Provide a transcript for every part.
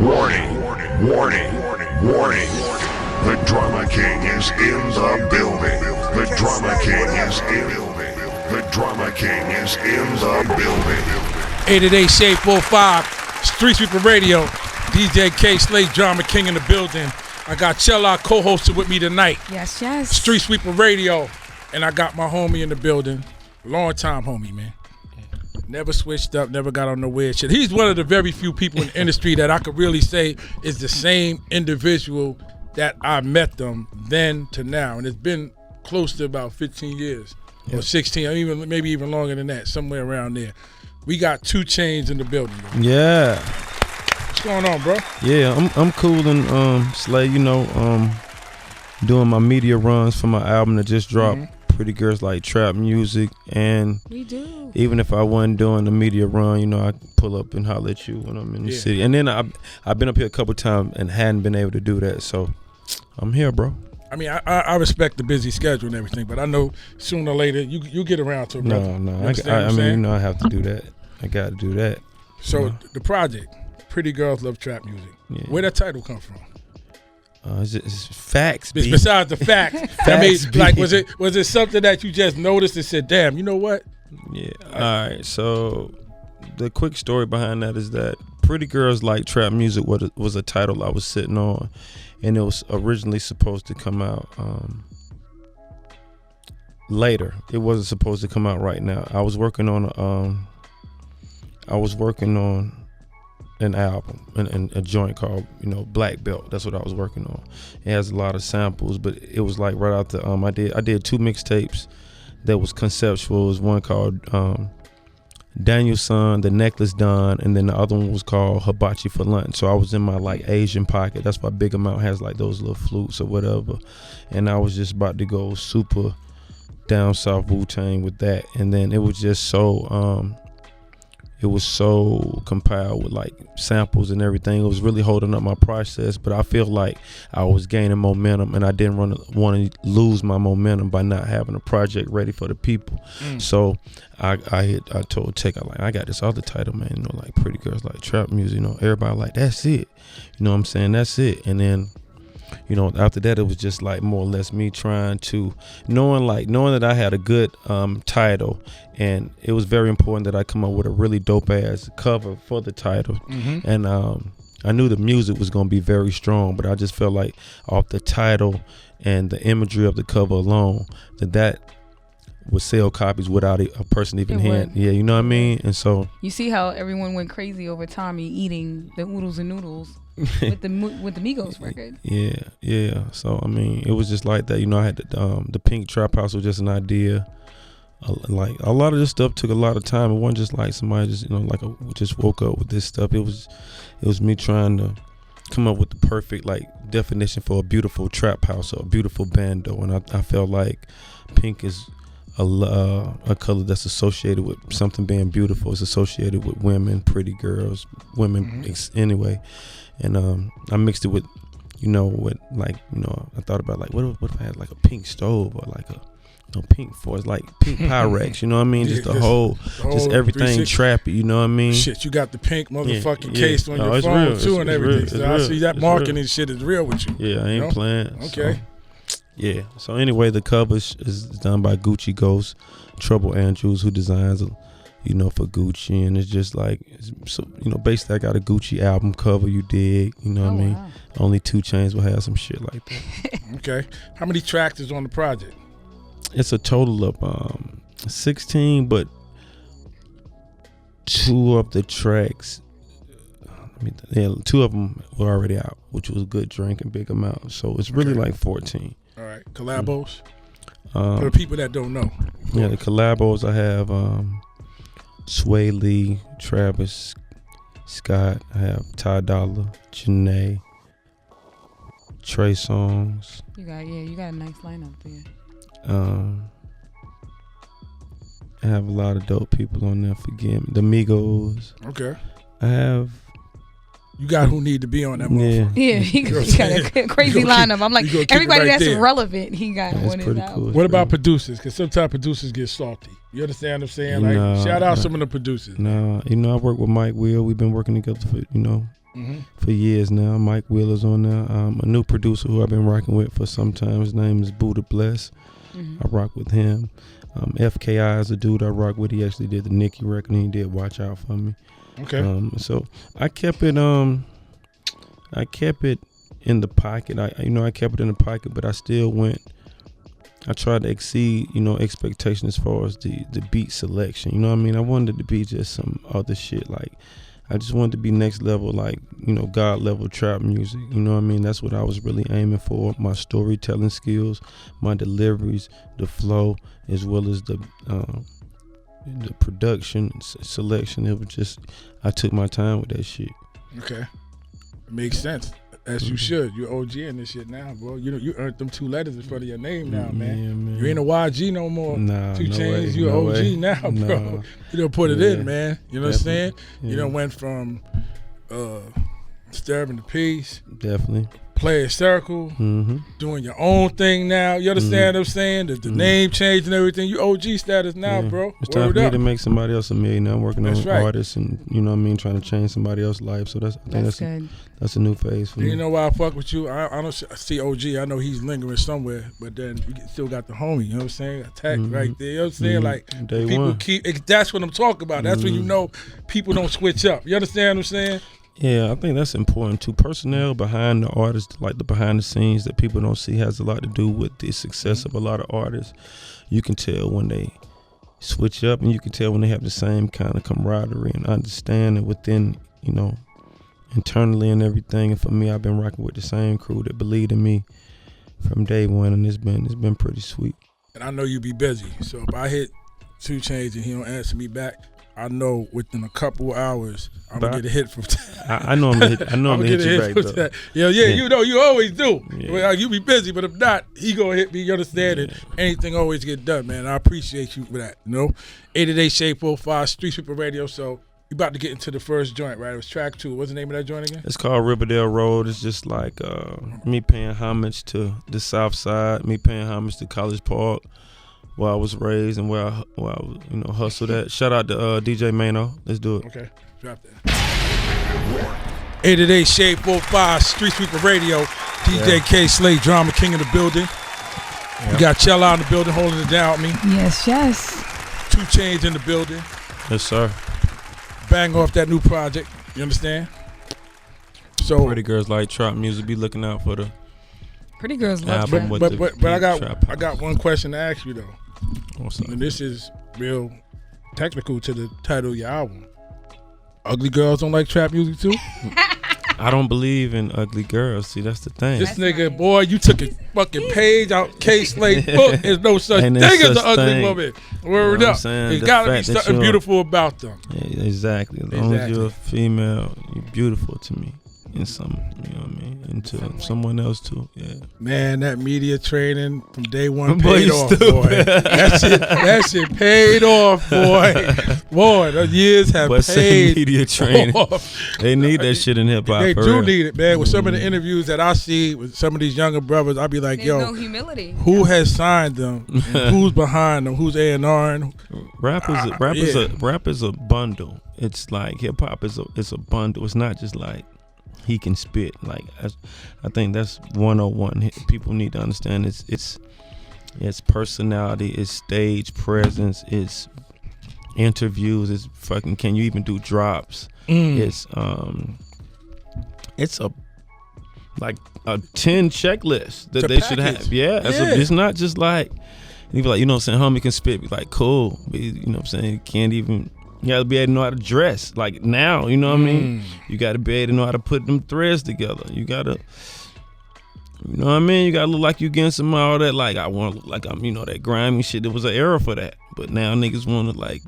Warning, warning, warning. The Drama King is in the building. The Drama King is in the building. The Drama King is in the building. 888 Shade45, Street Sweeper Radio. DJ Kayslay, Drama King in the building. I got Chella co-hosted with me tonight. Yes, yes. Street Sweeper Radio. And I got my homie in the building. Long time homie, man. Never switched up, never got on no weird shit. He's one of the very few people in the industry that I could really say is the same individual that I met them then to now. And it's been close to about 15 years or 16, or even maybe even longer than that, somewhere around there. We got 2 Chainz in the building. Bro. Yeah. What's going on, bro? Yeah, I'm cool and Slay, doing my media runs for my album that just dropped. Pretty Girls Like Trap Music, and we do. Even if I wasn't doing the media run, I pull up and holler at you when I'm in the city. And then I've been up here a couple times and hadn't been able to do that, so I'm here, bro. I mean, I respect the busy schedule and everything, but I know sooner or later you get around to it, brother. No, I have to do that. I got to do that. So the project, Pretty Girls Love Trap Music. Yeah. Where that title come from? It's facts. Besides the facts, I mean, like, was it something that you just noticed and said, "Damn, you know what?" Yeah. All right. So the quick story behind that is that Pretty Girls Like Trap Music was a title I was sitting on, and it was originally supposed to come out later. It wasn't supposed to come out right now. I was working on an album and a joint called Black Belt. That's what I was working on. It has a lot of samples, but it was like right out the I did 2 mixtapes that was conceptual. It was one called Daniel's Son, The Necklace Don, and then the other one was called Hibachi for Lunch. So I was in my like Asian pocket. That's why Big Amount has like those little flutes or whatever, and I was just about to go super down south Wu-Tang with that, and then it was just so compiled with like samples and everything. It was really holding up my process, but I feel like I was gaining momentum, and I didn't want to lose my momentum by not having a project ready for the people. So I told Tech, I got this other title, man, like Pretty Girls Like Trap Music. Everybody like, that's it. You know what I'm saying? That's it. And then after that, it was just like more or less me trying to knowing that I had a good title, and it was very important that I come up with a really dope ass cover for the title. And I knew the music was going to be very strong, but I just felt like off the title and the imagery of the cover alone that would sell copies without a person even hand. Yeah, you know what I mean? And so you see how everyone went crazy over Tommy eating the oodles and noodles with the Migos record. Yeah. So I mean, it was just like that. I had the Pink Trap House was just an idea. Like a lot of this stuff took a lot of time. It wasn't just like somebody just just woke up with this stuff. It was me trying to come up with the perfect like definition for a beautiful trap house or a beautiful bando, and I felt like pink is a color that's associated with something being beautiful. It's associated with women, pretty girls, women anyway. And I mixed it with, I thought about like, what if I had like a pink stove or like a pink force, like pink Pyrex, you know what I mean? Just just everything trappy, you know what I mean? Shit, you got the pink motherfucking case on your phone real. Too and everything. So I see that marketing shit is real with you. Yeah, I ain't playing. Okay. Yeah. So anyway, the cover is done by Gucci Ghost, Trouble Andrews, who designs, for Gucci, and it's just like, basically I got a Gucci album cover. You dig? You know what I mean? Wow. Only 2 Chainz will have some shit like that. Okay. How many tracks is on the project? It's a total of 16, but 2 of the tracks. 2 of them were already out, which was Good Drink and Big Amount. So it's really like 14. All right, collabos. For the people that don't know. Yeah, the collabos I have Sway Lee, Travis Scott. I have Ty Dolla, Janae, Trey Songz. You got a nice lineup there. I have a lot of dope people on there. Forgive me, the Migos. Okay. I have. You got who need to be on that motherfucker. Yeah, he got a crazy lineup. I'm like, everybody that's relevant, he got one in that. Cool. What about producers? Because sometimes producers get salty. You understand what I'm saying? Shout out some of the producers. I work with Mike Will. We've been working together for, for years now. Mike Wheeler's on there. A new producer who I've been rocking with for some time. His name is Buddha Bless. I rock with him. FKI is a dude I rock with. He actually did the Nicki record, and he did Watch Out For Me. Okay. So I kept it in the pocket. I kept it in the pocket, but I still I tried to exceed, expectations as far as the beat selection. You know what I mean? I wanted it to be just some other shit. Like, I just wanted to be next level, like, God level trap music. You know what I mean? That's what I was really aiming for. My storytelling skills, my deliveries, the flow, as well as the production selection. It was just, I took my time with that shit. Okay. It makes sense. As you should. You're OG in this shit now, bro. You earned them 2 letters in front of your name now, man. Yeah, man. You ain't a YG no more. Nah, 2 no Chainz, way, you no OG way. now, bro. Nah. You done put it in, man. You know what I'm saying? Yeah. You done went from Disturbing the Peace, Definitely. Play a Circle, doing your own thing now. You understand what I'm saying? The name change and everything. You OG status now, bro. It's time for me to make somebody else a millionaire. I'm working on right. artists and, you know what I mean, trying to change somebody else's life. So I think good. that's a new phase for me. You know why I fuck with you? I don't see OG. I know he's lingering somewhere, but then you still got the homie. You know what I'm saying? Attack right there. You know what I'm saying? Like, Day people one. that's what I'm talking about. That's when you know people don't switch up. You understand what I'm saying? Yeah, I think that's important too. Personnel behind the artist, like the behind the scenes that people don't see, has a lot to do with the success of a lot of artists. You can tell when they switch up, and you can tell when they have the same kind of camaraderie and understanding within, internally and everything. And for me, I've been rocking with the same crew that believed in me from day one, and it's been pretty sweet. And I know you be busy, so if I hit 2 Chainz and he don't answer me back, I know within a couple of hours I'm gonna get a hit from. I know I'm gonna hit you back though. Yeah. You know you always do. Yeah. Well, you be busy, but if not, he gonna hit me. You understand it? Anything always get done, man. I appreciate you for that. 888 Shade45 Street Sweeper Radio. So you about to get into the first joint, right? It was track 2. What's the name of that joint again? It's called Riverdale Road. It's just like me paying homage to the South Side, me paying homage to College Park, where I was raised and where I hustled at. Shout out to DJ Mano. Let's do it. Okay, drop that. 888 Shade45 Street Sweeper Radio. DJ Kayslay, Drama King in the building. We got Chella in the building holding it down with me. Yes. 2 Chainz in the building. Yes, sir. Bang off that new project. You understand? So Pretty girls like trap music. Be looking out for the Pretty girls love album trap. with but I trap got one question to ask you though. What's up? And this is real technical to the title of your album. Ugly girls don't like trap music too? I don't believe in ugly girls. See, that's the thing. This nigga, boy, you took a fucking page out Kayslay book. There's no such thing as an ugly woman. Word You know what I'm up. saying? There's The gotta be fact that something you're- beautiful about them. Yeah, exactly. As long as you're a female, you're beautiful to me. In some, you know what I mean? Into someone else too. Yeah. Man, that media training from day one Boy, paid you off, stupid. boy. That shit paid off, boy. Boy, the years have But say paid media training. off. They need that shit in hip hop. They for do real. need it, man. With some of the interviews that I see with some of these younger brothers, I be like, There's yo, no humility. who has signed them? And who's behind them? Who's A&R? Rap is a bundle. It's like hip hop is a bundle. It's not just like he can spit. Like I think that's 101. People need to understand it's personality, it's stage presence, it's interviews, it's fucking can you even do drops? It's a like a 10 checklist that they should have. Yeah. It's not just like you be like, you know what I'm saying, homie can spit, be like cool. But, you know what I'm saying, can't even. You gotta be able to know how to dress. Like now, you know what I mean? You gotta be able to know how to put them threads together. You gotta, you know what I mean? You gotta look like you getting some all that. Like I want to look like I'm, that grimy shit. There was an era for that. But now niggas want to like,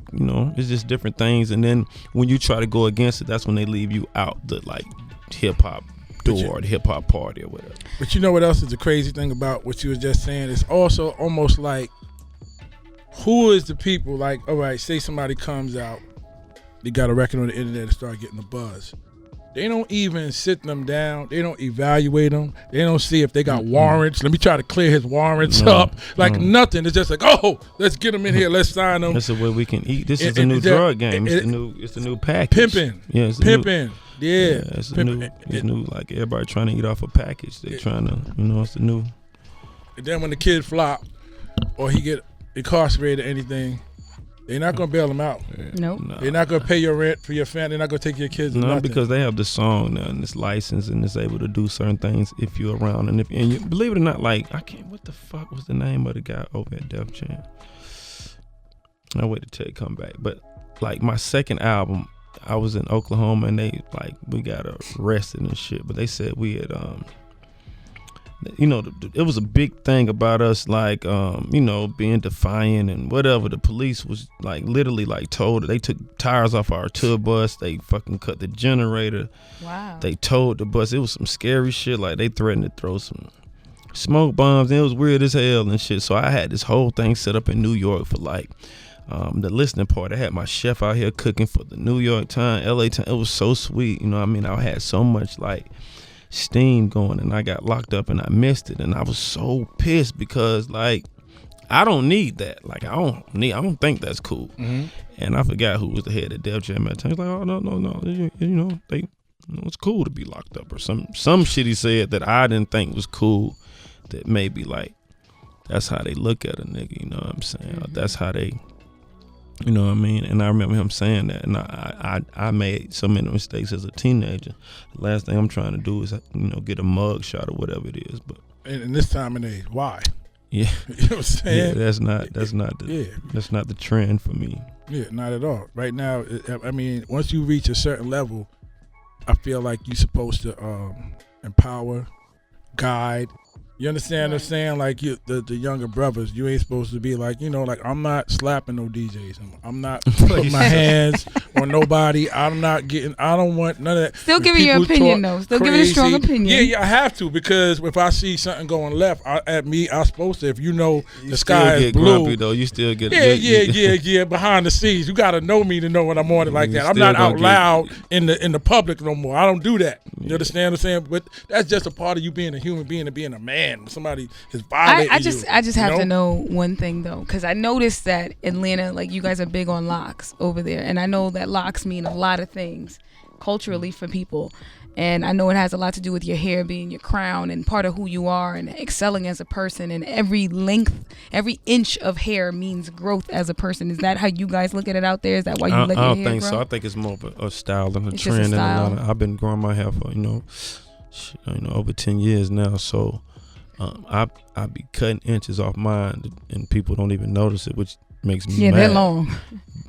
it's just different things. And then when you try to go against it, that's when they leave you out the like hip hop door or the hip hop party or whatever. But you know what else is the crazy thing about what you was just saying? It's also almost like, who is the people, like, all right, say somebody comes out, they got a record on the internet and start getting a buzz. They don't even sit them down. They don't evaluate them. They don't see if they got warrants. Let me try to clear his warrants up. Like nothing. It's just like, oh, let's get them in here. Let's sign them. That's the way we can eat. This is the new drug game. It's the new package. Pimping. Yeah, it's pimping. Yeah. It's new. Like everybody trying to eat off a package. They trying to, it's the new. And then when the kid flop or he get incarcerated or anything, they're not gonna bail him out. Nope. They're not gonna pay your rent for your family. They're not gonna take your kids. No, because they have the song now and it's licensed and it's able to do certain things if you're around. And you believe it or not, like what the fuck was the name of the guy over at Def Jam? I'll wait till it come back. But like my second album, I was in Oklahoma and we got arrested and shit. But they said we had it was a big thing about us, being defiant and whatever. The police was literally told, they took tires off our tour bus. They fucking cut the generator. Wow. They towed the bus. It was some scary shit. They threatened to throw some smoke bombs. And it was weird as hell and shit. So I had this whole thing set up in New York for the listening part. I had my chef out here cooking for the New York Times, LA Times. It was so sweet. I had so much steam going and I got locked up and I missed it and I was so pissed because I don't need that. I don't think that's cool. Mm-hmm. And I forgot who was the head of Def Jam at the time. He's like, oh no, it's cool to be locked up or some shit he said that I didn't think was cool, that maybe that's how they look at a nigga, you know what I'm saying? Mm-hmm. That's how they, you know what I mean? And I remember him saying that, and I made so many mistakes as a teenager. The last thing I'm trying to do is, get a mug shot or whatever it is. But in this time and age, why? Yeah, you know what I'm saying? Yeah, that's not the trend for me. Yeah, not at all. Right now, once you reach a certain level, I feel like you're supposed to empower, guide. You understand what I'm saying? The younger brothers, you ain't supposed to be I'm not slapping no DJs. I'm not putting my hands on nobody. I don't want none of that. Still giving your opinion though. Still giving a strong opinion. Yeah, I have to, because if I see something going left I'm supposed to, if the sky is blue. Grumpy, though. You still get Yeah. Behind the scenes, you got to know me to know when I'm on it like that. I'm not out loud in the public no more. I don't do that. You understand what I'm saying? But that's just a part of you being a human being and being a man. Somebody is violating I just have to know one thing though, because I noticed that Atlanta, you guys are big on locks over there, and I know that locks mean a lot of things culturally for people, and I know it has a lot to do with your hair being your crown and part of who you are and excelling as a person, and every inch of hair means growth as a person. Is that how you guys look at it out there? Is that why you let your hair grow? I don't think so. I think it's more of a style than a trend. In Atlanta. I've been growing my hair for over 10 years now, so I be cutting inches off mine and people don't even notice it, which makes me mad. They're long.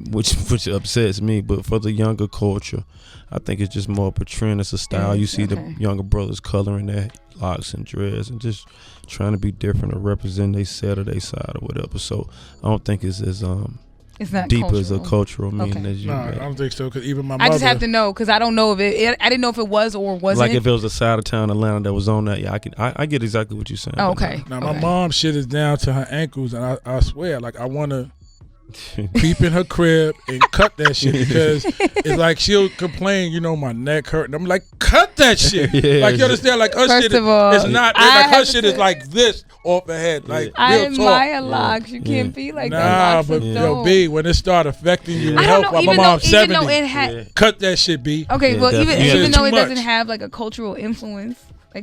Which upsets me. But for the younger culture, I think it's just more of a trend. It's a style. You see the younger brothers coloring their locks and dreads and just trying to be different or represent their set or their side or whatever. So I don't think it's as it's not deep cultural. as a cultural meaning as you. No, I don't think so. Because even my mother. I just have to know, because I don't know if it. I didn't know if it was or wasn't. If it was a side of town Atlanta that was on that, yeah, I get exactly what you're saying. Oh, okay. Now my mom shit is down to her ankles, and I swear, I want to peep in her crib and cut that shit, because it's she'll complain, my neck hurt, and I'm like, cut that shit. Yeah, you understand? Her First shit of all, is not her shit is like this off her head. I admire locks. You can't be like that. But B, when it start affecting you health, my mom's 70. Cut that shit, B. Okay, well, even though it doesn't have a cultural influence.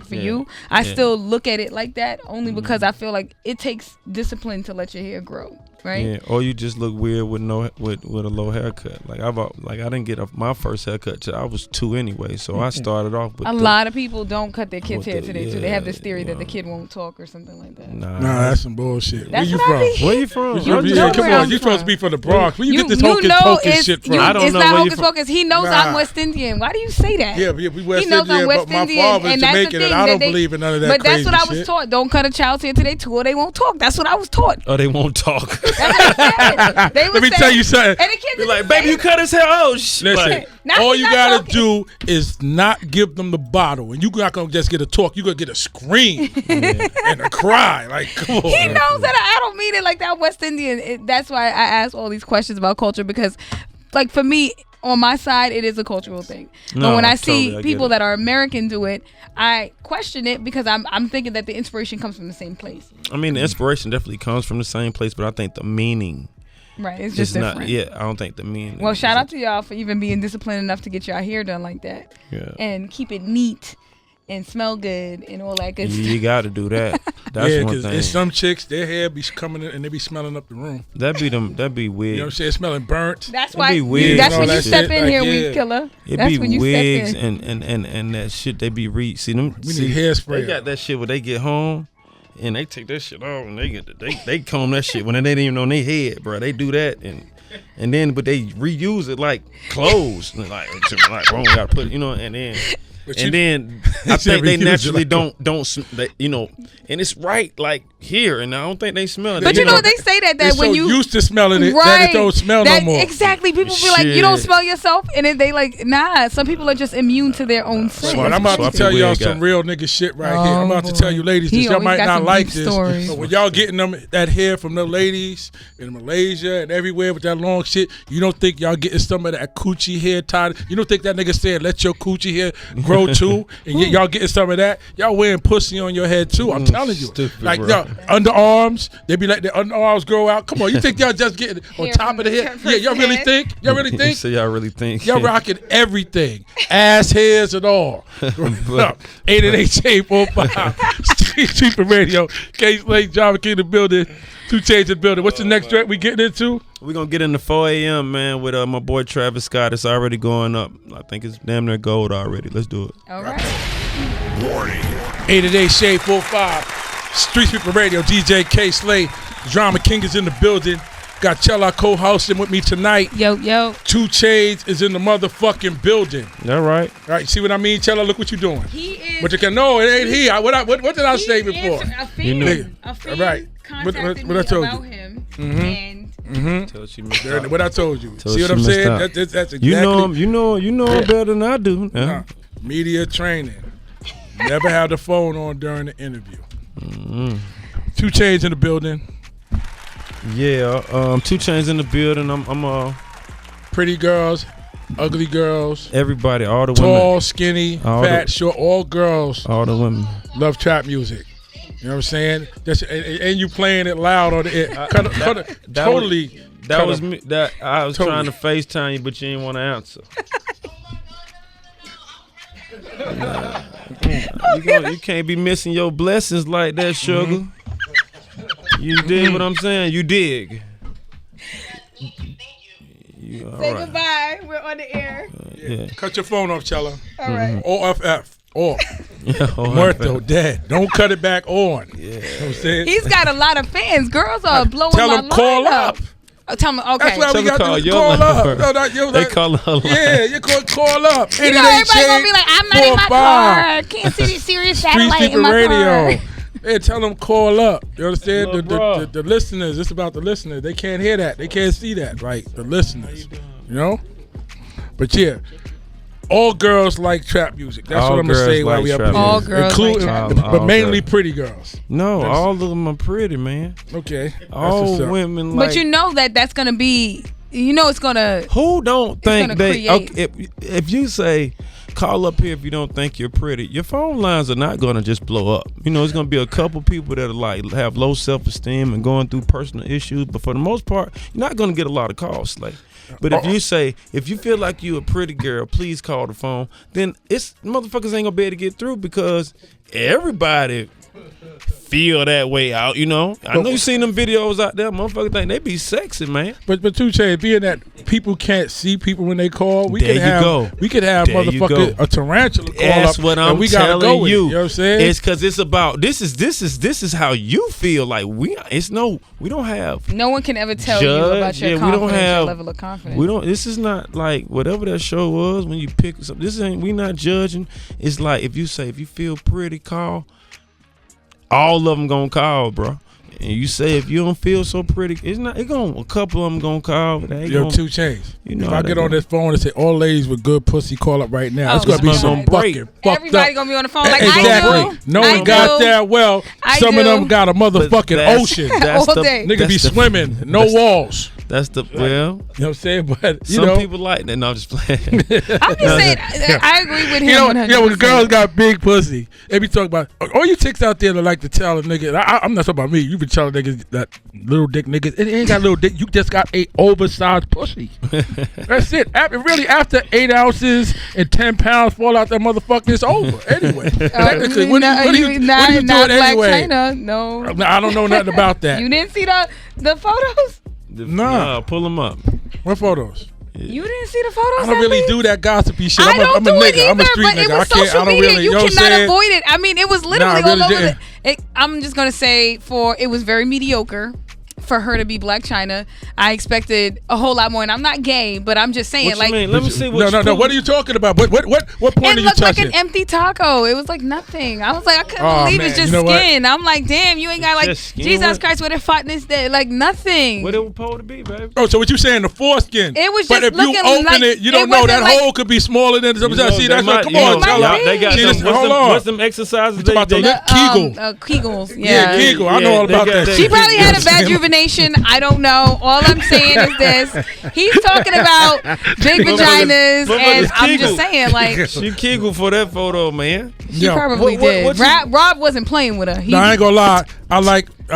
For you, I still look at it like that only because I feel like it takes discipline to let your hair grow, right? Yeah, or you just look weird with a low haircut. I didn't get my first haircut till I was 2 anyway, so I started off with a lot of people don't cut their kids' hair today too. They have this theory that the kid won't talk or something like that. Nah, that's some bullshit. Where you from? Where you from? Come on, you supposed to be from the Bronx. Where you get this hocus pocus shit from? I don't it's know not where hocus pocus. He knows I'm West Indian. Why do you say that? Yeah, we West Indian, but my father's Jamaican, and I don't believe in none of that. But that's what I was shit. taught. Don't cut a child's hair today too, or they won't talk. That's what I was taught. Oh, they won't talk. Let me tell you something. And the kids be like, baby, you cut his hair. Oh, shit. Listen, all you gotta do is not give them the bottle, and you're not gonna just get a talk. You're gonna get a scream and a cry. Come on. He knows that I don't mean it like that. West Indian. That's why I ask all these questions about culture, because, for me, on my side, it is a cultural thing. No, But when I totally, see I get people it. that are American do it, I question it because I'm thinking that the inspiration comes from the same place. I mean, the inspiration definitely comes from the same place, but I think the meaning Right. It's is just different. not. Yeah, I don't think the meaning. Well, shout is- out to y'all for even being disciplined enough to get y'all hair done like that. Yeah. And keep it neat and smell good and all that good You stuff. got to do that. That's yeah, one because thing. there's some chicks, their hair be coming in and they be smelling up the room. That'd be weird. You know what I'm saying? Smelling burnt. That's It'd why. be wigs That's and when all you that step shit. in Like, here, yeah. weed killer. It'd That's be when you wigs step in. and that shit they be see them. We see, need hairspray. They got that shit when they get home and they take that shit off and they comb that shit when they ain't even on their head, bro. They do that and then but they reuse it like clothes. like bro, we gotta put it, and then. But And then I think they naturally don't and it's right like here, and I don't think they smell it. But you know they say that They're when so you used to smelling it that right, it don't smell that, no more. Exactly. People be like, you don't Shit. smell yourself, and then they like, nah. Some people are just immune to their own scent. But I'm about to Swap tell your y'all wig some out. real nigga shit right Oh, here. I'm about to boy. tell you ladies He this. Y'all always might got not some like deep this. stories. But when y'all getting that hair from the ladies in Malaysia and everywhere with that long shit, you don't think y'all getting some of that coochie hair tied? You don't think that nigga said let your coochie hair grow too? And y'all getting some of that? Y'all wearing pussy on your head too. I'm telling you. Stupid, Like bro. y'all underarms, they be like their underarms grow out. Come on, you think y'all just getting on Hair top from of the the head? top Yeah, y'all of the really head. think? Y'all really think? So y'all really think Y'all rocking everything, ass hairs and all. 888 Shade45 Street Radio. Kayslay, Drama King in the building. 2 Chainz in the building. What's the next track we getting into? We're gonna get into 4 a.m. man with my boy Travis Scott. It's already going up. I think it's damn near gold already. Let's do it. All right. Warning. 888 Shade45 Street Sweeper Radio. DJ Kayslay, Drama King is in the building. Got Chella co-hosting with me tonight. Yo, yo. 2 Chainz is in the motherfucking building. All right. All right, see what I mean, Chella? Look what you doing. He is. But you can know it ain't he. What did I say before? A fan, You know. a fan Right. contacted What I me told about you. him, Mm-hmm. and Tell she missed There, out. what I told you. So See what she I'm missed saying? out. That's exactly. You know him. You know him better than I do. Yeah. Media training. Never have the phone on during the interview. 2 Chainz in the building. Yeah. 2 Chainz in the building. I'm Pretty girls, ugly girls, everybody, all the tall, women, skinny, All fat, the- short. All girls all the women. love trap music. You know what I'm saying? And you playing it loud on the air. Totally. That was me. That I was Totally. trying to FaceTime you, but you didn't want to answer. You can't be missing your blessings like that, sugar. You dig what I'm saying? You dig. You, all say right. goodbye. We're on the air. Yeah. Cut your phone off, Chella. All right. OFF. Off. Yeah, Muerto, dead. Don't cut it back on. Yeah. You know what I'm saying? He's got a lot of fans. Girls are blowing Tell my him call line up. Oh, tell me. Okay. That's why we Tell got them call to your call number. up. No, not your They call her line. Yeah, you call up. You know everybody gonna be like, I'm not in my car. Can't see the Sirius Street satellite in Sweeper my Radio. car. Hey, tell them call up. You understand? Lil' bro. The listeners, it's about the listeners. They can't hear that. They can't see that, right? The listeners. You know? But yeah, all girls like trap music. That's All what I'm going to girls say while like we up trap here. All girls Including, like trap but music. mainly All pretty girls. No, all of them are pretty, man. Okay. That's All what's up. women like. But you know that's gonna be. You know it's gonna. Who don't think gonna they? create. Okay, if you say call up here if you don't think you're pretty, your phone lines are not gonna just blow up. You know, it's gonna be a couple people that are like have low self-esteem and going through personal issues. But for the most part, you're not gonna get a lot of calls. Like, but if you say if you feel like you a pretty girl, please call the phone. Then it's motherfuckers ain't gonna be able to get through because everybody feel that way out, you know. I know you seen them videos out there, motherfuckers think they be sexy, man. But 2 Chainz, being that people can't see people when they call, we There could you have go. We could have There you motherfucker go. a tarantula call That's up. what and I'm we gotta telling go with it, you. you know what I'm saying? It's because it's about this is how you feel. Like we don't have No one can ever tell you Judge, about your yeah, we don't confidence, your have- level of confidence. we don't. This is not like whatever that show was when you pick something. This ain't. We not judging. It's like if you feel pretty, call. All of them gonna call, bro. And you say if you don't feel so pretty, it's not. It gonna a couple of them gonna call. But they ain't Yo, gonna, 2 Chainz. You know If how I they get on go. this phone and say all ladies with good pussy call up right now, Oh, it's gonna be my some God. fucking fucked Everybody up. gonna be on the phone like Exactly. I do. No I one got do. that well. I Some of do. them got a But motherfucking that's- ocean. that's All the- day. Nigga be that's the- swimming, no that's- walls. That's the You know what I'm saying? But you some know, people like that. No, I'm just playing. I'm just saying, I agree with him. you know, 100%. when girls got big pussy, they be talking about all you chicks out there that like to tell a nigga. I'm not talking about me. You been telling niggas that little dick niggas. It ain't got little dick. You just got a oversized pussy. That's it. Really, after 8 ounces and 10 pounds fall out that motherfucker, it's over. Anyway, technically, what are you doing anyway? China, no. I don't know nothing about that. You didn't see the photos? Nah. Pull them up. What photos? You didn't see the photos? I don't really do that gossipy shit. I don't I'm a do it nigga. either, I'm a street but nigga. it was I can't. social I don't media. really. You know what I'm cannot saying? avoid it. I mean, it was literally I really all over. didn't. I'm just gonna say, it was very mediocre for her to be Black China. I expected a whole lot more, and I'm not gay, but I'm just saying, What like, you mean? Let me see what. No. What are you talking about? What point it are you looked like touching? an empty taco. It was like nothing. I was like, I couldn't believe man, it's just you know what? skin. I'm like, damn, you ain't got like just skin? Jesus What? Christ, what if fatness that like nothing. What it was supposed to be, baby? Oh, so what you saying? The foreskin? It was But just if you looking open like- it, you it don't know wasn't that like- hole could be smaller than something. You know, See, they that's might- come you on, know, tell might her. be. They got See, them. this- hold on. What's them exercises? It's about the lip Kegel. Kegels. Yeah, Yeah. Kegel. I know all they about got that. that. She shit. probably You had know a what I'm bad saying? rejuvenation. I don't know. All I'm saying is this. He's talking about big vaginas, and I'm just saying, like, She Kegel for that photo, man. she Yo, probably what did. you- Rob wasn't playing with her. He, No, I ain't gonna lie. I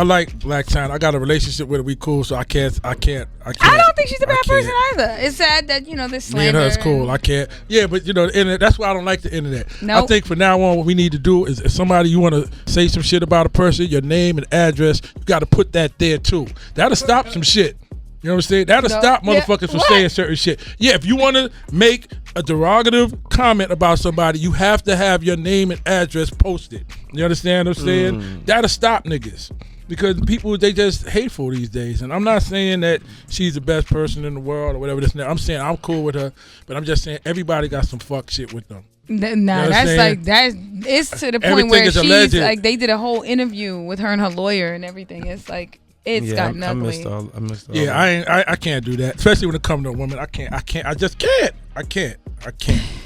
like Black China. I got a relationship with her. We cool, so I can't. I don't think she's a bad person either. It's sad that, this Me and slander. her is cool. I can't. Yeah, but the internet. That's why I don't like the internet. I Nope. think from now on, what we need to do is, if somebody you want to say some shit about a person, your name and address, you got to put that there too. That'll stop some shit. You know what I'm saying? That'll No. stop Yeah. motherfuckers from What? saying certain shit. Yeah, if you want to make a derogative comment about somebody, you have to have your name and address posted. You understand what I'm saying? That'll stop niggas. Because people, they just hateful these days. And I'm not saying that she's the best person in the world or whatever this and that. I'm saying I'm cool with her, but I'm just saying everybody got some fuck shit with them. Nah, what I'm that's saying? like it's to the point Everything where is she's alleged. like they did a whole interview with her and her lawyer and everything. It's like it's gotten I ugly. missed all. Yeah, I can't do that. Especially when it comes to a woman. I can't. I just can't. I can't.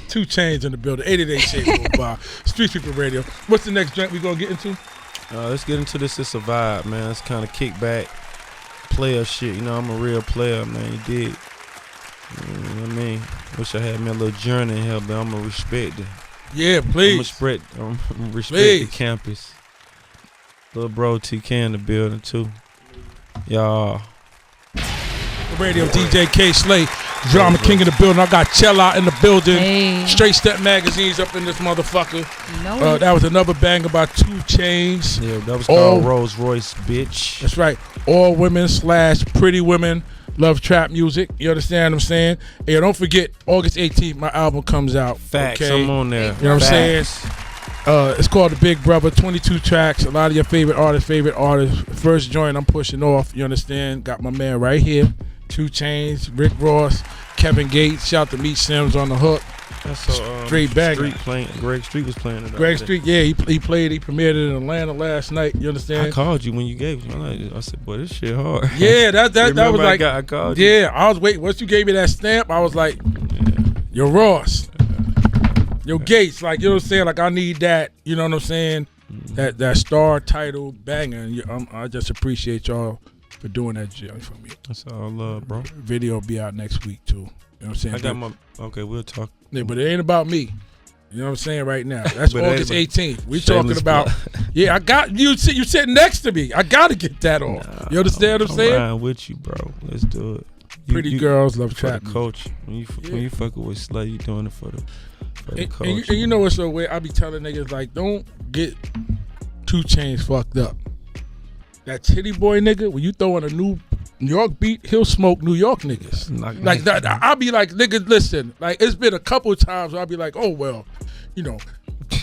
2 Chainz in the building. 88 Shade bar. Street People Radio. What's the next drink we gonna get into? Let's get into this. It's a vibe, man. It's kind of kickback player shit. I'm a real player, man. You dig? You know what I mean? Wish I had me a little journey in here, but I'm gonna respect it. Yeah, I'm please. gonna respect Please. the campus. Little bro TK in the building too. Y'all. Radio DJ Kayslay, Drama King in the building. I got Chella in the building. Hey. Straight Step Magazines up in this motherfucker. No, That was another bang about 2 Chainz. Yeah, that was Oh. called Rolls Royce, bitch. That's right. All women / pretty women love trap music. You understand what I'm saying? And don't forget, August 18th, my album comes out. Facts. Okay? I'm on there. You know what I'm saying? Facts. It's called The Big Brother, 22 tracks, a lot of your favorite artists. First joint I'm pushing off, you understand? Got my man right here, 2 Chainz, Rick Ross, Kevin Gates, shout to Meat Sims on the hook. That's Straight banger. Greg Street was playing it. Greg Street, yeah, he premiered it in Atlanta last night, you understand? I called you when you gave it. I said, boy, this shit hard. Yeah, that was Remember like, I called you? yeah, I was waiting. Once you gave me that stamp, I was like, yo, Ross, yo, Gates, like, you know what I'm saying? Like, I need that, you know what I'm saying? That star title banger. And I just appreciate y'all for doing that shit for me. That's all love, bro. Video will be out next week, too. You know what I'm saying? I got my. Okay, we'll talk. Yeah, but it ain't about me. You know what I'm saying right now? That's But it ain't August about- 18th. We Shameless talking about. plug. Yeah, I got you. You sitting next to me. I gotta get that off. You understand what I'm saying? riding with you, bro. Let's do it. Pretty girls love for the trap music. coach. When you fucking with Slay, you doing it for the coach. And you know what's so weird? I be telling niggas like, don't get 2 Chainz fucked up. That Titty Boy nigga, when you throw in a New York beat, he'll smoke New York niggas. Like that, I'll be like, niggas, listen. Like it's been a couple of times where I'll be like, oh well,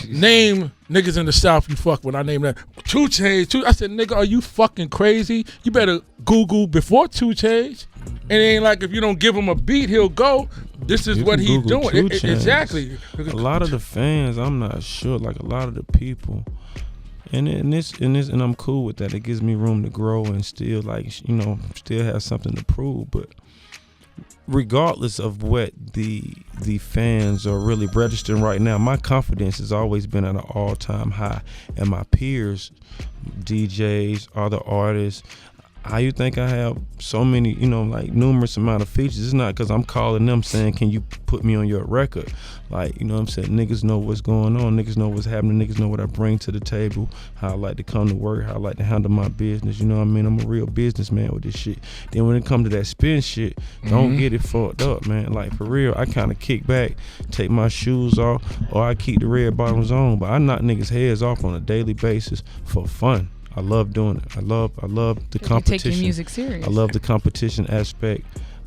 name niggas in the South you fuck when I name that 2 Chainz. I said, nigga, are you fucking crazy? You better Google before 2 Chainz. And it ain't like if you don't give him a beat, he'll go. This is You what can he's Google doing. 2 Chainz. Exactly. A lot of the fans, I'm not sure. Like a lot of the people, and I'm cool with that. It gives me room to grow and still still have something to prove. But regardless of what the fans are really registering right now, my confidence has always been at an all-time high. And my peers, DJs, other artists, how you think I have so many, you know, like numerous amount of features? It's not because I'm calling them saying, can you put me on your record? Like, you know what I'm saying? Niggas know what's going on. Niggas know what's happening. Niggas know what I bring to the table, how I like to come to work, how I like to handle my business. You know what I mean? I'm a real businessman with this shit. Then when it comes to that spin shit, don't get it fucked up, man. Like, for real, I kind of kick back, take my shoes off, or I keep the red bottoms on. But I knock niggas' heads off on a daily basis for fun. I love doing it. I love the competition. You take your music serious. I love the competition aspect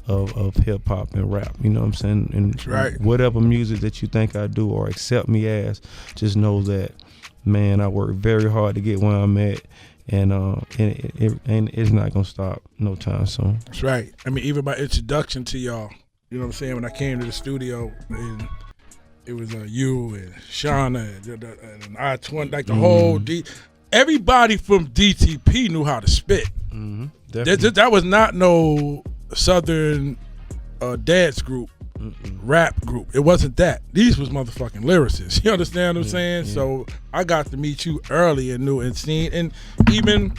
of hip hop and rap. You know what I'm saying? And right. Whatever music that you think I do or accept me as, just know that, man, I work very hard to get where I'm at, and it's not gonna stop no time soon. That's right. I mean, even my introduction to y'all, you know what I'm saying? When I came to the studio, and it was you and Shauna and I-20, like the whole everybody from DTP knew how to spit. That was not no Southern dance group, rap group. It wasn't that. These was motherfucking lyricists. You understand what I'm saying? Yeah. So I got to meet you early and knew and seen, and even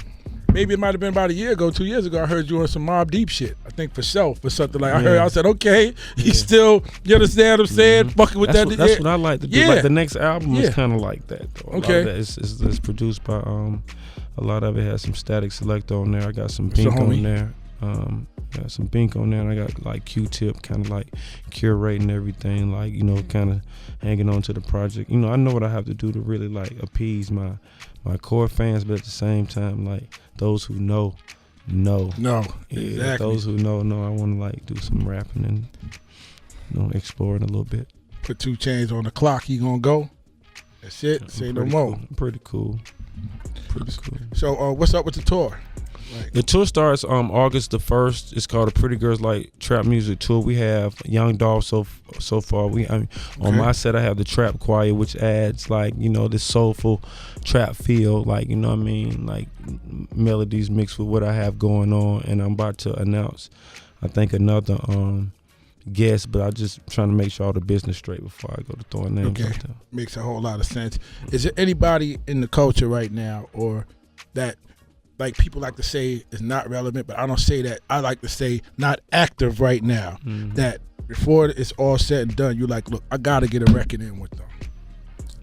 maybe it might have been about a year ago, 2 years ago, I heard you on some Mobb Deep shit. I think for self or something like. I said, okay, he's still. You understand what I'm saying? Fucking with that's what I like to do. Like the next album is kind of like that. Though. Okay, it's produced by a lot of it has some Static Selector on there. I got some Bink on there. Got some Bink on there, and I got like Q-Tip, kind of like curating everything, like, you know, kind of hanging on to the project. You know, I know what I have to do to really like appease my core fans, but at the same time, like those who know. Exactly. Those who know. I want to like do some rapping and, you know, exploring a little bit. Put 2 Chainz on the clock. He gonna go. That's it. Say no more. Pretty cool. So, what's up with the tour? The tour starts August the 1st. It's called the Pretty Girls Like Trap Music Tour. We have Young Dolph so far. On my set I have the Trap Choir, which adds like, you know, this soulful trap feel, like, you know what I mean, like melodies mixed with what I have going on. And I'm about to announce, I think, another guest, but I just trying to make sure all the business straight before I go to throwing names out there. Makes a whole lot of sense. Is there anybody in the culture right now, or that, like, people like to say is not relevant, but I don't say that. I like to say not active right now, that before it's all said and done, you're like, look, I got to get a record in with them.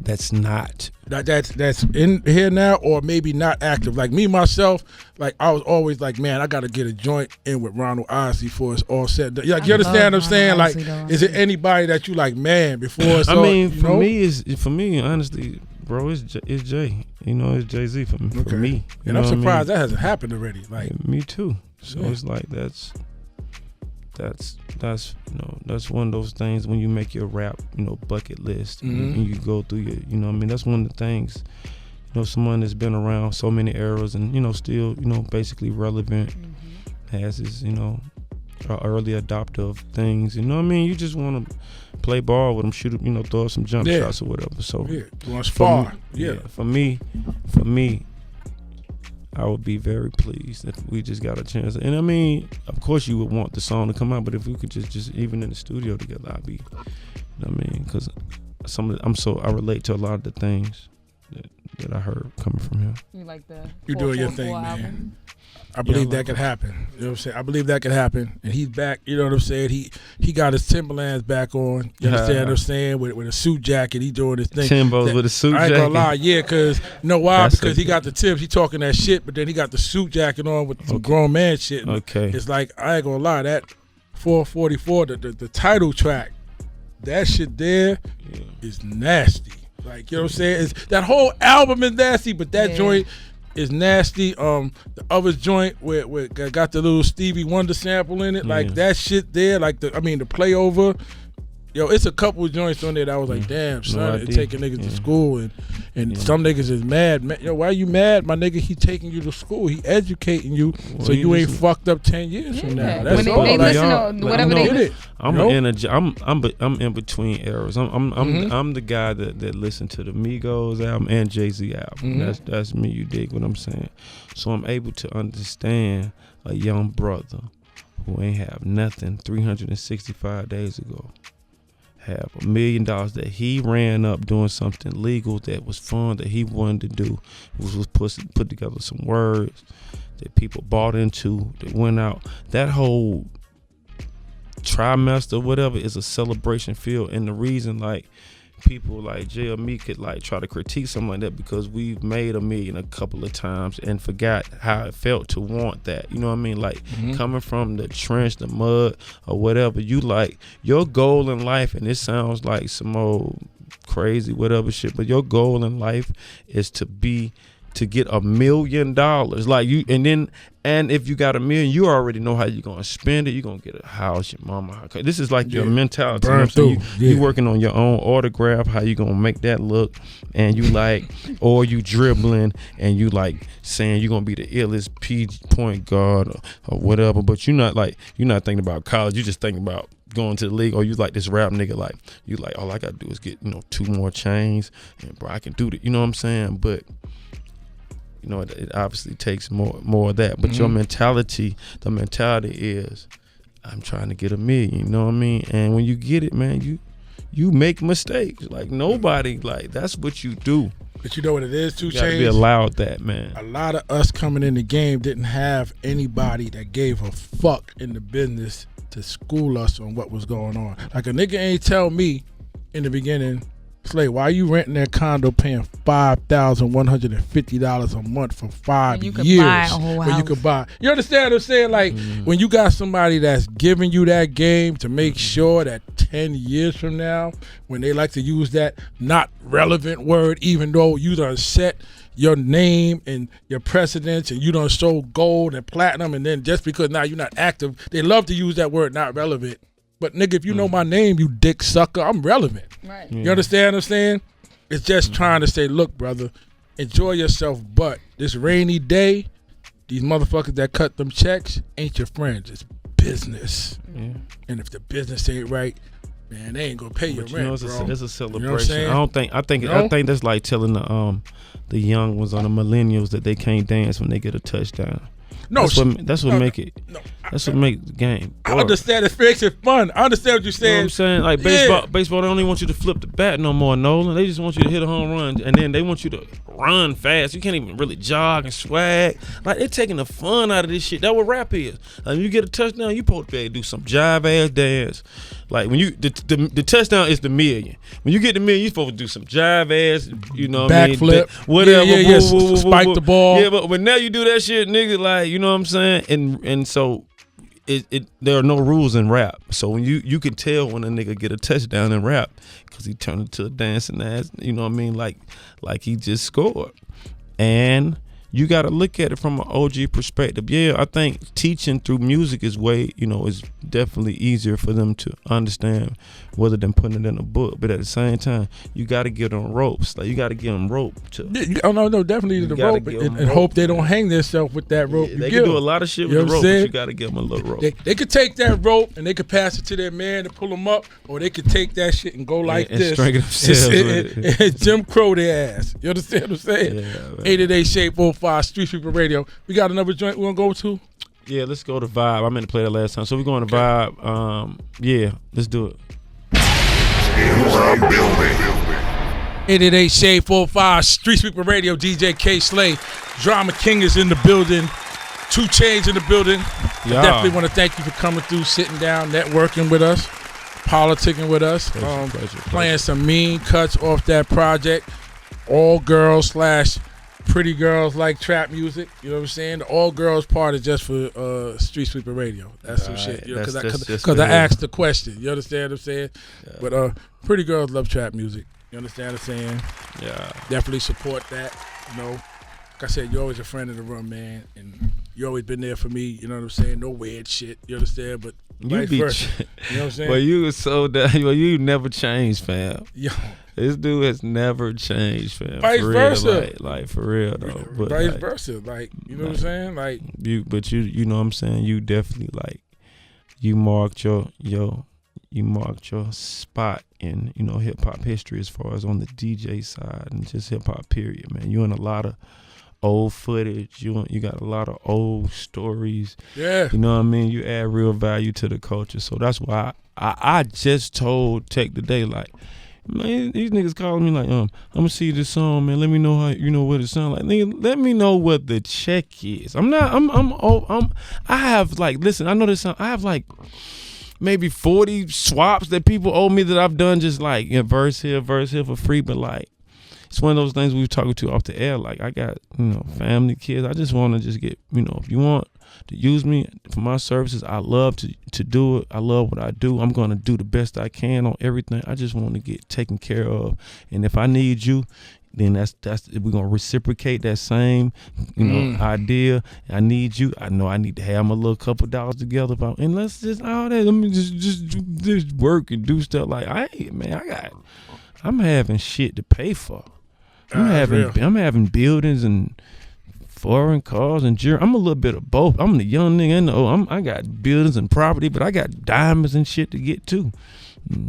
That's not. That's in here now, or maybe not active. Like me, myself, like I was always like, man, I got to get a joint in with Ronald Isley before it's all said and done. Like, you understand what I'm saying? Like, is there anybody that you like, man, before it's all, for me, honestly, bro, it's Jay. You know, it's Jay-Z for me. And I'm surprised that hasn't happened already. Like, me too. So it's like that's you know, that's one of those things when you make your rap, you know, bucket list and you go through your, you know what I mean, that's one of the things, you know, someone that's been around so many eras and, you know, still, you know, basically relevant, has his, you know, early adopter of things, you know what I mean? You just want to play ball with them, shoot, you know, throw some jump shots or whatever. So for me, I would be very pleased if we just got a chance. And I mean, of course you would want the song to come out, but if we could just even in the studio together, I'd be, you know what I mean? Because I relate to a lot of the things that I heard coming from him. You like you doing your thing, man. Album? I believe that could happen. You know what I'm saying? I believe that could happen. And he's back, you know what I'm saying? He got his Timberlands back on. You understand what I'm saying? With a suit jacket, he doing his thing. Timbos with a suit jacket. I ain't gonna lie, because you know why? Because he got the tips, he talking that shit, but then he got the suit jacket on with some grown man shit. Okay. It's like, I ain't gonna lie, that 444, the title track, that shit there is nasty. Like, you know what I'm saying? That whole album is nasty, but that joint is nasty. The other joint with got the little Stevie Wonder sample in it, like that shit there, like the play over. Yo, it's a couple of joints on there that I was like, damn, son, it's taking niggas to school, and some niggas is mad. Yo, why you mad, my nigga? He taking you to school, he educating you, so you ain't fucked up 10 years from now. That's when all. They listen to whatever they listen. I'm in between eras. I'm the guy that listened to the Migos album and Jay-Z album. That's me. You dig what I'm saying? So I'm able to understand a young brother who ain't have nothing 365 days ago have $1 million that he ran up doing something legal that was fun that he wanted to do, was put together some words that people bought into, that went out. That whole trimester, whatever, is a celebration field. And the reason, like, people like Jay or me could like try to critique something like that, because we've made $1 million a couple of times and forgot how it felt to want that. You know what I mean? Like, coming from the trench, the mud, or whatever, you like your goal in life, and it sounds like some old crazy whatever shit, but your goal in life is to get $1 million. Like, you, and if you got $1 million, you already know how you're gonna spend it. You're gonna get a house, your mama house. This is like your mentality. Burn through. You working on your own autograph, how you gonna make that look, and you like, or you dribbling and you like saying you're gonna be the illest point guard or whatever, but you're not thinking about college. You just thinking about going to the league. Or you like this rap nigga, like you like, all I gotta do is get 2 more chains, and bro, I can do that. You know what I'm saying? But it obviously takes more of that. But your mentality, the mentality is, I'm trying to get $1 million. You know what I mean? And when you get it, man, you make mistakes. Like, nobody, like, that's what you do. But you know what it is, too, You gotta Chainz? be allowed that, man. A lot of us coming in the game didn't have anybody that gave a fuck in the business to school us on what was going on. Like, a nigga ain't tell me in the beginning, Slay, why you renting that condo paying $5,150 a month for 5 you could years? buy a whole when you house. could buy. You understand what I'm saying? Like, when you got somebody that's giving you that game to make sure that 10 years from now, when they like to use that not relevant word, even though you done set your name and your precedence and you done sold gold and platinum, and then just because now you're not active, they love to use that word not relevant. But nigga, if you know my name, you dick sucker, I'm relevant. Right. You understand what I'm saying? It's just trying to say, look, brother, enjoy yourself, but this rainy day, these motherfuckers that cut them checks ain't your friends. It's business. Yeah. And if the business ain't right, man, they ain't gonna pay your rent, bro. It's a celebration. You know what I'm saying? I think that's like telling the young ones on the millennials that they can't dance when they get a touchdown. No, that's what make it. No, That's what make the game. I understand it makes it fun. I understand what you're You know what saying. I'm saying? Like, baseball, they don't even want you to flip the bat no more, Nolan. They just want you to hit a home run, and then they want you to run fast. You can't even really jog and swag. Like, they're taking the fun out of this shit. That's what rap is. Like, when you get a touchdown, you supposed to be able to do some jive ass dance. Like, when you the touchdown is the million. When you get the million, you supposed to do some jive ass, you know what I mean? Backflip. Whatever. Yeah. Spike the ball. Yeah, but when now you do that shit, nigga, like, you know what I'm saying? And so there are no rules in rap. So when you can tell when a nigga get a touchdown in rap, because he turned into a dancing ass, you know what I mean? Like he just scored. And you got to look at it from an OG perspective. Yeah, I think teaching through music is is definitely easier for them to understand rather than putting it in a book. But at the same time, you got to give them ropes. Like, you got to give them rope. No, definitely the rope. And hope they don't hang themselves with that rope. Yeah, they can do a lot of shit with the rope, but you got to give them a little rope. They could take that rope and they could pass it to their man to pull them up, or they could take that shit and go like and this. string it themselves with it. And Jim Crow their ass. You understand what I'm saying? Yeah, 888 Shade45 Street Sweeper Radio. We got another joint we want to go to? Yeah, let's go to Vibe. I meant to play that last time. So we're going to Vibe. Yeah, let's do it. In the building. 888 Shade45 Street Sweeper Radio. DJ Kayslay. Drama King is in the building. 2 Chainz in the building. Yeah. I definitely want to thank you for coming through, sitting down, networking with us, politicking with us, Pleasure. playing some mean cuts off that project. All girls / pretty girls like trap music. You know what I'm saying? The all girls part is just for Street Sweeper Radio. That's some shit. Because I asked the question. You understand what I'm saying? Yeah. But pretty girls love trap music. You understand what I'm saying? Yeah. Definitely support that. You know, like I said, you're always a friend of the room, man, and you always been there for me. You know what I'm saying? No weird shit. You understand? But vice versa. You know what I'm saying? Well, you was so down. Well, you never changed, fam. Yo. This dude has never changed, fam. Vice for real, versa. like for real though. But vice like, versa. Like, you know what I'm saying? Like, you know what I'm saying? You definitely like you marked your spot in, hip hop history as far as on the DJ side and just hip hop period, man. You in a lot of old footage. You got a lot of old stories. yeah. You know what I mean? You add real value to the culture. So that's why I just told Tech today, like, Man, these niggas calling me like, I'm gonna see this song, man. Let me know how what it sound like. Nigga, let me know what the check is. I have like, listen, I know this song. I have like maybe 40 swaps that people owe me that I've done just like verse here for free, but like it's one of those things we were talking to off the air. Like I got, family, kids. I just want to just get, if you want to use me for my services, I love to do it. I love what I do. I'm going to do the best I can on everything. I just want to get taken care of. And if I need you, then that's we're going to reciprocate that same, idea. I need you. I know I need to have my little couple dollars together. And let's just let me just work and do stuff like, I'm having shit to pay for. I'm having buildings and foreign cars and jewelry. I'm a little bit of both. I'm the young nigga and the old. I got buildings and property, but I got diamonds and shit to get too.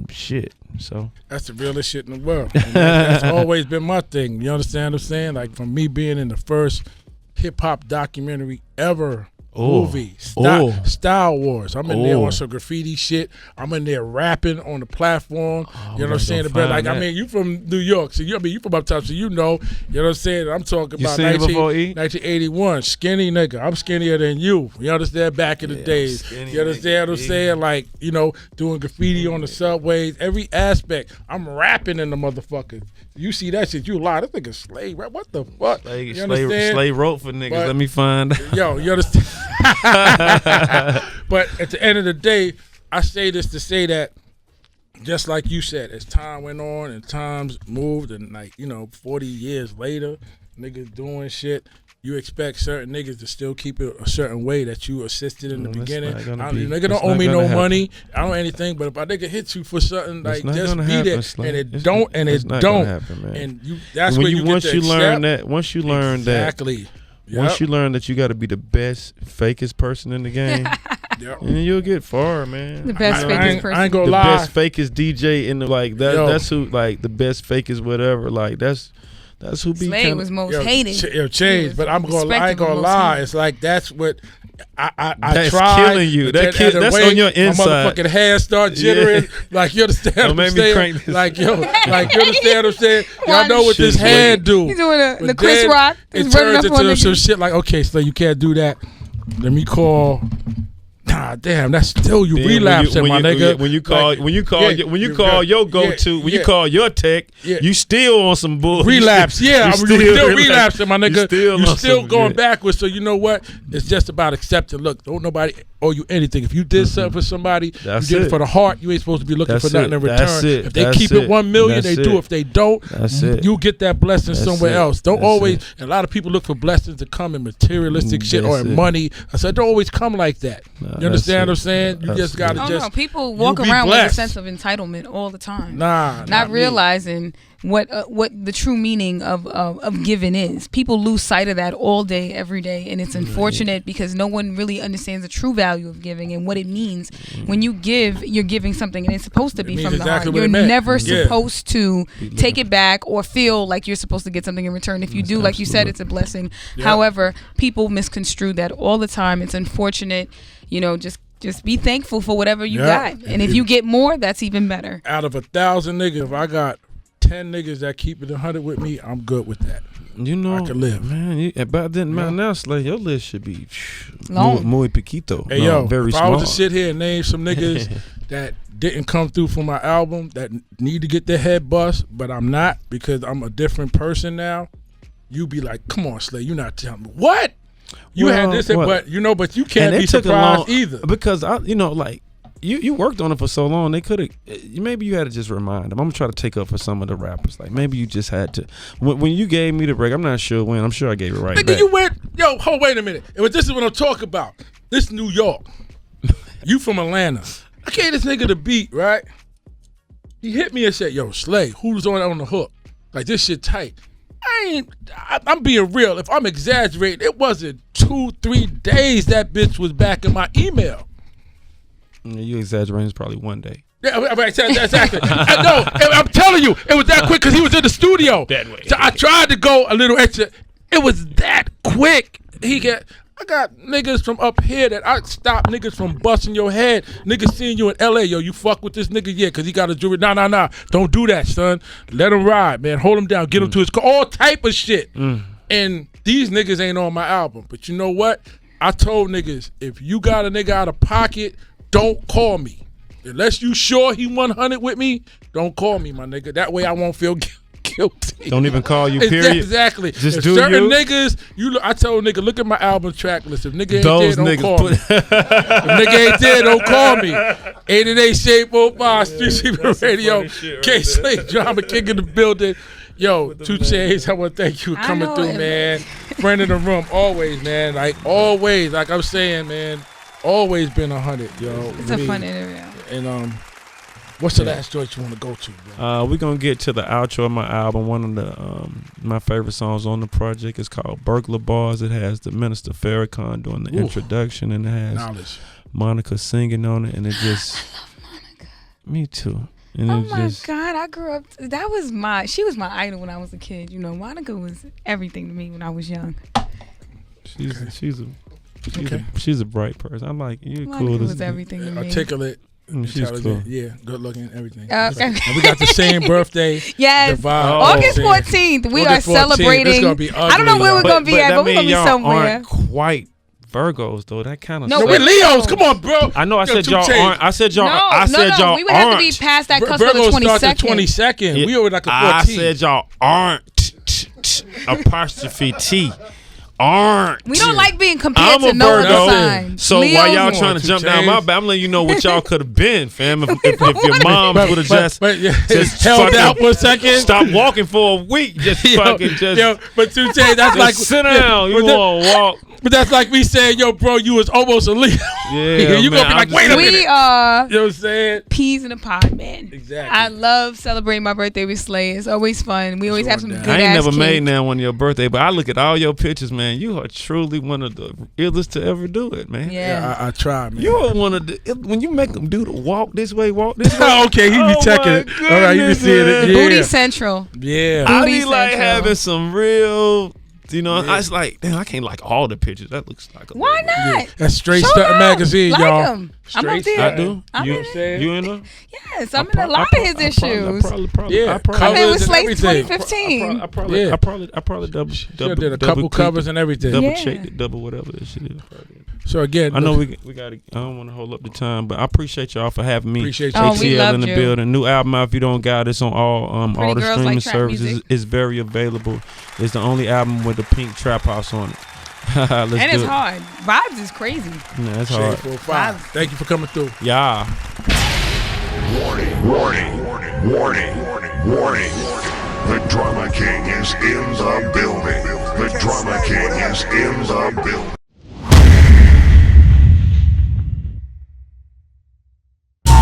Shit. So that's the realest shit in the world. And that's always been my thing. You understand what I'm saying? Like from me being in the first hip hop documentary ever. Movie Style Wars. I'm in there on some graffiti shit. I'm in there rapping on the platform. You know what I'm saying? Like I mean, you from New York, so you from up top, so you know what I'm saying. I'm talking about 1981. Skinny nigga. I'm skinnier than you. You understand? Back in the days. You understand what I'm saying? Like doing graffiti on the subways, every aspect. I'm rapping in the motherfuckers. You see that shit, you lie. This nigga Slay, right? What the fuck? Slay wrote for niggas. Let me find out. Yo, you understand? But at the end of the day, I say this to say that, just like you said, as time went on and times moved, and 40 years later, niggas doing shit, you expect certain niggas to still keep it a certain way that you assisted in the beginning. Nigga don't owe me no money. I don't anything, but if a nigga hits you for something, like just be there, and it don't, and it don't, and you. That's where you once get you learn that. Once you learn that. Exactly. Once you learn that you got to be the best, fakest person in the game, and you'll get far, man. The best, fakest person. I ain't gonna the lie. best, fakest DJ in the that's who the best, fakest whatever. Like that's who be. Slade was most hated. Chainz, but I ain't gonna lie. It's like that's what I that's tried. Killing you. That's on your inside. My motherfucking hair start jittering. Like you understand what I'm saying? Like you understand what I'm saying? Y'all know what this hand do. He's doing the Chris Rock. It turns into some shit like, okay, so you can't do that. Let me call. Nah, damn, that's still you relapsing, my nigga. When you call your go-to, when you call your tech, you still on some bull. Relapse, you still relapsing, my nigga. You still going backwards. So you know what? It's just about accepting. Look, don't nobody owe you anything. If you did something for somebody, you did it for the heart. You ain't supposed to be looking for nothing in return. If they keep it 1 million, they do. If they don't, you get that blessing somewhere else. Don't always. And a lot of people look for blessings to come in materialistic shit or in money. I said, don't always come like that. You understand what I'm saying? You just gotta people walk around with a sense of entitlement all the time. Not realizing what the true meaning of giving is. People lose sight of that all day, every day, and it's unfortunate because no one really understands the true value of giving and what it means. When you give, you're giving something, and it's supposed to be from the heart. You're never supposed to take it back or feel like you're supposed to get something in return. If you do, like you said, it's a blessing. However, people misconstrue that all the time. It's unfortunate. Just be thankful for whatever you got. And if you get more, that's even better. Out of 1,000 niggas, if I got 10 niggas that keep it 100 with me, I'm good with that. I can live. Man, about that now, Slay, your list should be long. Muy piquito. Hey, very small. I was to sit here and name some niggas that didn't come through for my album that need to get their head bust, but I'm not because I'm a different person now, you be like, come on, Slay, you're not telling me. What? You had this, but you can't be surprised either. Because you worked on it for so long. They could have. Maybe you had to just remind them. I'm gonna try to take up for some of the rappers. Like maybe you just had to. When you gave me the break, I'm not sure when. I'm sure I gave it right back. You went. Wait a minute. This is what I'm talking about. This New York. You from Atlanta. I gave this nigga the beat, right? He hit me and said, "Yo, Slay, who's on the hook? Like this shit tight." I'm being real. If I'm exaggerating, it wasn't 2-3 days that bitch was back in my email. You exaggerating, it's probably 1 day. Yeah, exactly. I know. I'm telling you, it was that quick because he was in the studio. That way. So I tried to go a little extra. It was that quick. I got niggas from up here that I stop niggas from busting your head. Niggas seeing you in LA, yo, you fuck with this nigga, yeah, cause he got a jewelry. Nah. Don't do that, son. Let him ride, man. Hold him down. Get him to his car. All type of shit. And these niggas ain't on my album. But you know what? I told niggas, if you got a nigga out of pocket, don't call me. Unless you sure he 100 with me, don't call me, my nigga. That way I won't feel guilty. Don't even call you, period. Exactly. Just if do certain you. niggas, I told nigga, look at my album track list. If nigga ain't Those there, don't niggas call me. If nigga ain't there, don't call me. 888 Shade45, Street Secret Radio, Kayslay, Drama King in the building. Yo, 2 Chainz, I want to thank you for coming through, man. Friend in the room, always, man. Like, always, like I'm saying, man, always been 100, yo. It's a fun interview. And, what's the last joint you want to go to, bro? We're going to get to the outro of my album. One of the my favorite songs on the project is called Burglar Bars. It has the Minister Farrakhan doing the introduction, and it has Monica singing on it, and it just... I love Monica. Me too. And oh my God, I grew up. She was my idol when I was a kid. You know, Monica was everything to me when I was young. She's a bright person. I'm like, you're Monica cool. was everything to me. Articulate. She's cool. Yeah, good looking, everything. Okay. And we got the same birthday. Yes. August 14th. We are celebrating. It's gonna be ugly, I don't know where we're going to be at, but we're going to be somewhere. Aren't quite Virgos though. That kind of no, we're Leos. Come on, bro. I know. I said y'all aren't. I said y'all. No. We would have to be past that cusp of the 22nd. 22nd. Yeah. We already like the 14th. I said y'all aren't. Apostrophe T. Aren't. We don't like being compared to no other sign. So while y'all trying to jump down my back, I'm letting you know what y'all could have been, fam. If your mom would have just held out for a second, stop walking for a week, just fucking just. Yo, but 2 Chainz, that's like sit down. You want to walk. But that's like me saying, yo, bro, you was almost a Leo. Yeah, you gonna be like, wait a minute. We are, you know what I'm saying? Peas in a pod, man. Exactly. I love celebrating my birthday with Slay. It's always fun. We always have some good ass I ain't never cake. made now on your birthday, but I look at all your pictures, man. You are truly one of the illest to ever do it, man. Yeah, I try, man. You are one of the when you make them do the walk this way. Okay, he be checking it. All right, you be seeing it. Yeah. Booty Central. Yeah. I be like having some real. You know, I was like, damn, I can't like all the pictures. That looks like a why not? Yeah. That's Straight Stuff Magazine, like y'all. Him. I'm up there. I do. You in there? Yes, I'm in a lot of his issues. Yeah, I've been with Slay 2015. I probably double did a couple covers and everything. Double checked it, double whatever this shit is. So again, I know we got. I don't want to hold up the time, but I appreciate y'all for having me. Appreciate you. ATL in the building. New album out. If you don't got it, it's on all the streaming services. It's very available. It's the only album with the pink trap house on it. And it's hard. Vibes is crazy. Yeah, it's hard. Shade45. Thank you for coming through. Yeah. Warning. The Drama King is in the building. The Drama King is in the building.